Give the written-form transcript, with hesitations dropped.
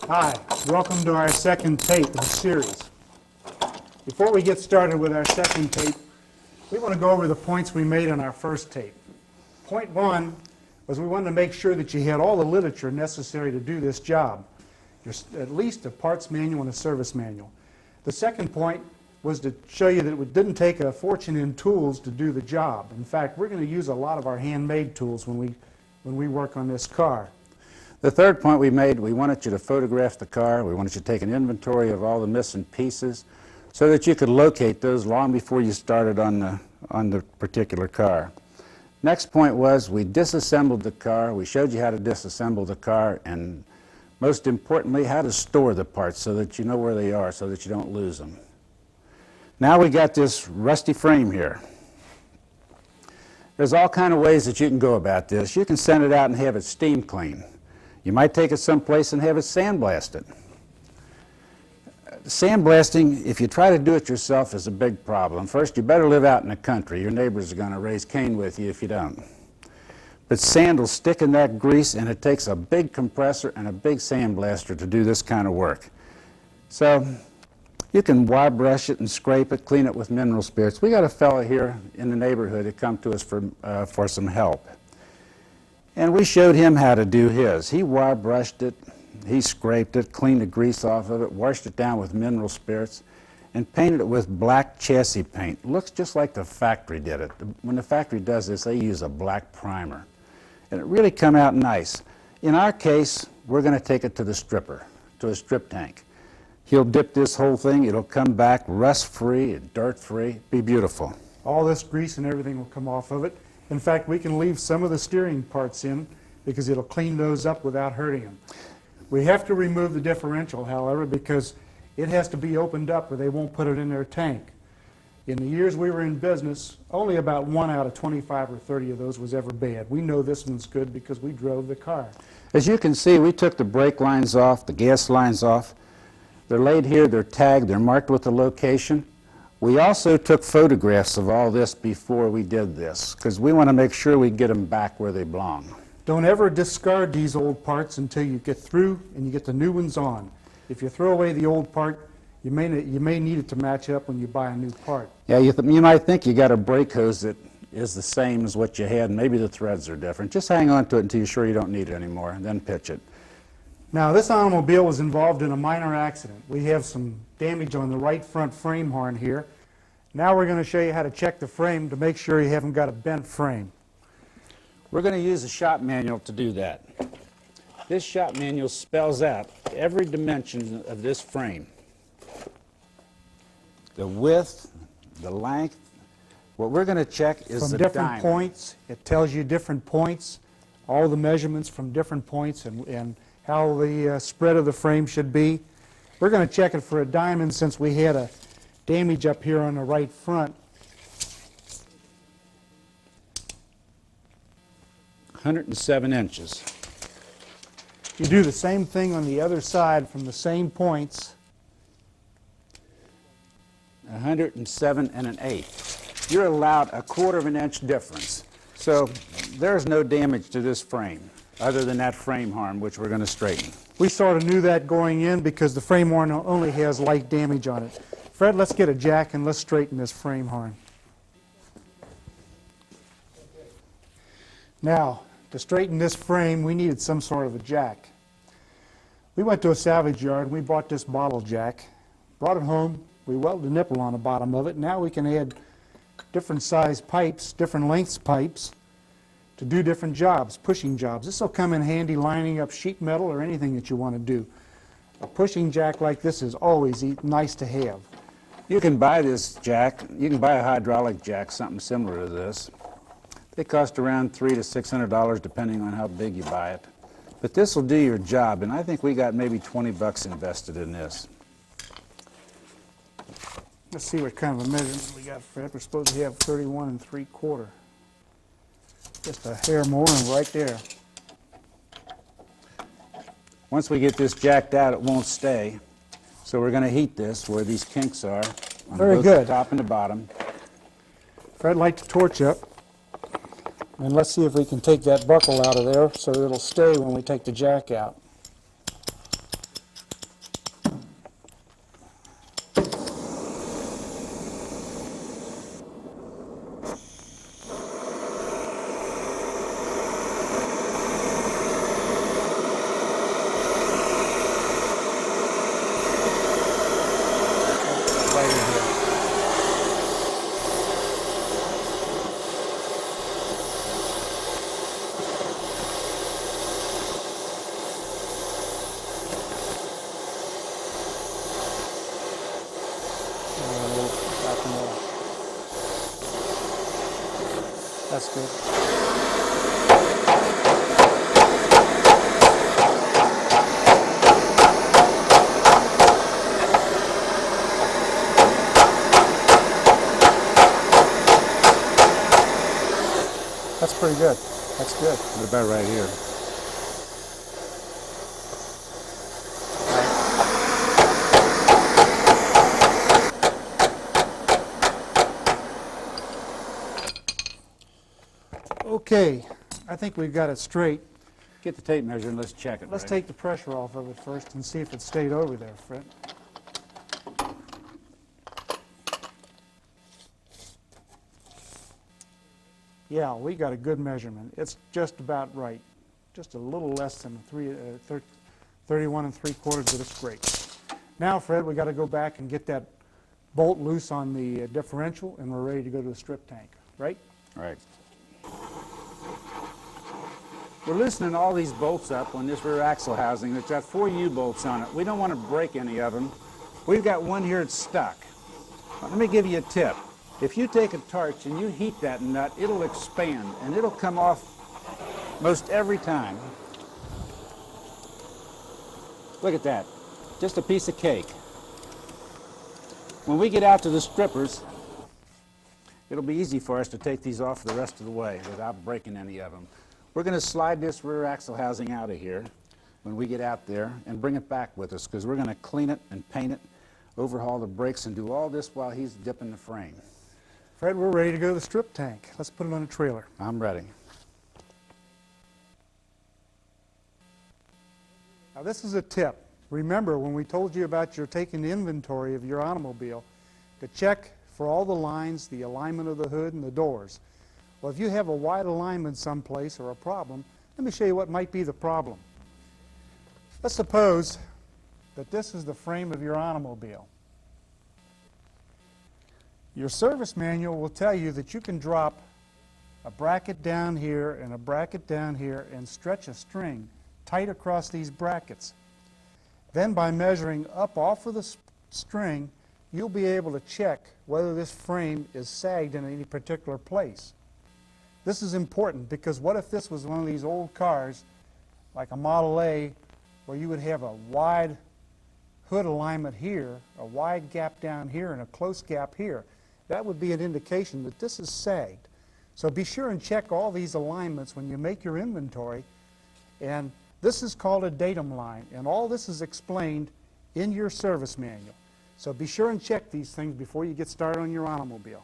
Hi, welcome to our second tape of the series. Before we get started with our second tape, we want to go over the points we made on our first tape. Point one was we wanted to make sure that you had all the literature necessary to do this job. At least a parts manual and a service manual. The second point was to show you that it didn't take a fortune in tools to do the job. In fact, we're going to use a lot of our handmade tools when we work on this car. The third point we made, we wanted you to photograph the car. We wanted you to take an inventory of all the missing pieces so that you could locate those long before you started on the particular car. Next point was we disassembled the car. We showed you how to disassemble the car, and most importantly, how to store the parts so that you know where they are, so that you don't lose them. Now we got this rusty frame here. There's all kind of ways that you can go about this. You can send it out and have it steam clean. You might take it someplace and have it sandblasted. Sandblasting, if you try to do it yourself, is a big problem. First, you better live out in the country. Your neighbors are going to raise Cain with you if you don't. But sand will stick in that grease, and it takes a big compressor and a big sandblaster to do this kind of work. So you can wire brush it and scrape it, clean it with mineral spirits. We got a fellow here in the neighborhood that come to us for some help. And we showed him how to do his. He wire brushed it, he scraped it, cleaned the grease off of it, washed it down with mineral spirits, and painted it with black chassis paint. Looks just like the factory did it. When the factory does this, they use a black primer. And it really come out nice. In our case, we're going to take it to the stripper, to a strip tank. He'll dip this whole thing, it'll come back rust-free, dirt-free, be beautiful. All this grease and everything will come off of it. In fact, we can leave some of the steering parts in because it'll clean those up without hurting them. We have to remove the differential, however, because it has to be opened up or they won't put it in their tank. In the years we were in business, only about 1 out of 25 or 30 of those was ever bad. We know this one's good because we drove the car. As you can see, we took the brake lines off, the gas lines off. They're laid here, they're tagged, they're marked with the location. We also took photographs of all this before we did this, because we want to make sure we get them back where they belong. Don't ever discard these old parts until you get through and you get the new ones on. If you throw away the old part, you may need it to match up when you buy a new part. Yeah, you might think you got a brake hose that is the same as what you had, and maybe the threads are different. Just hang on to it until you're sure you don't need it anymore, and then pitch it. Now, this automobile was involved in a minor accident. We have some damage on the right front frame horn here. Now we're going to show you how to check the frame to make sure you haven't got a bent frame. We're going to use a shop manual to do that. This shop manual spells out every dimension of this frame. The width, the length. What we're going to check is the different diamond. Points. It tells you different points, all the measurements from different points and how the spread of the frame should be. We're going to check it for a diamond since we had a damage up here on the right front. 107 inches. You do the same thing on the other side from the same points. 107 1/8. You're allowed a 1/4 of an inch difference. So there's no damage to this frame other than that frame harm, which we're going to straighten. We sort of knew that going in because the frame horn only has light damage on it. Fred, let's get a jack and let's straighten this frame horn. Now, to straighten this frame, we needed some sort of a jack. We went to a salvage yard and we bought this bottle jack, brought it home, we welded a nipple on the bottom of it. Now we can add different size pipes, different lengths pipes to do different jobs, pushing jobs. This will come in handy lining up sheet metal or anything that you want to do. A pushing jack like this is always nice to have. You can buy this jack, you can buy a hydraulic jack, something similar to this. They cost around $300 to $600 depending on how big you buy it. But this will do your job, and I think we got maybe 20 bucks invested in this. Let's see what kind of a measurement we got, Fred. We're supposed to have 31 3/4. Just a hair more and right there. Once we get this jacked out, it won't stay. So we're going to heat this where these kinks are on both the top and the bottom. Fred, light the torch up. And let's see if we can take that buckle out of there so it'll stay when we take the jack out. That's good. That's pretty good. That's good. What about right here? Okay, I think we've got it straight. Get the tape measure and let's check it. Let's Ray. take the pressure off of it first and see if it stayed over there, Fred. Yeah, we got a good measurement. It's just about right. Just a little less than 31 3/4, but it's great. Now, Fred, we got to go back and get that bolt loose on the differential, and we're ready to go to the strip tank, right? Right. We're loosening all these bolts up on this rear axle housing. It's got 4 U-bolts on it. We don't want to break any of them. We've got one here that's stuck. Let me give you a tip. If you take a torch and you heat that nut, it'll expand and it'll come off most every time. Look at that. Just a piece of cake. When we get out to the strippers, it'll be easy for us to take these off the rest of the way without breaking any of them. We're going to slide this rear axle housing out of here when we get out there and bring it back with us, because we're going to clean it and paint it, overhaul the brakes, and do all this while he's dipping the frame. Fred, we're ready to go to the strip tank. Let's put it on a trailer. I'm ready. Now, this is a tip. Remember, when we told you about your taking the inventory of your automobile, to check for all the lines, the alignment of the hood and the doors. Well, if you have a wide alignment someplace or a problem, let me show you what might be the problem. Let's suppose that this is the frame of your automobile. Your service manual will tell you that you can drop a bracket down here and a bracket down here and stretch a string tight across these brackets. Then by measuring up off of the string, you'll be able to check whether this frame is sagged in any particular place. This is important because what if this was one of these old cars, like a Model A, where you would have a wide hood alignment here, a wide gap down here, and a close gap here. That would be an indication that this is sagged. So be sure and check all these alignments when you make your inventory. And this is called a datum line, and all this is explained in your service manual. So be sure and check these things before you get started on your automobile.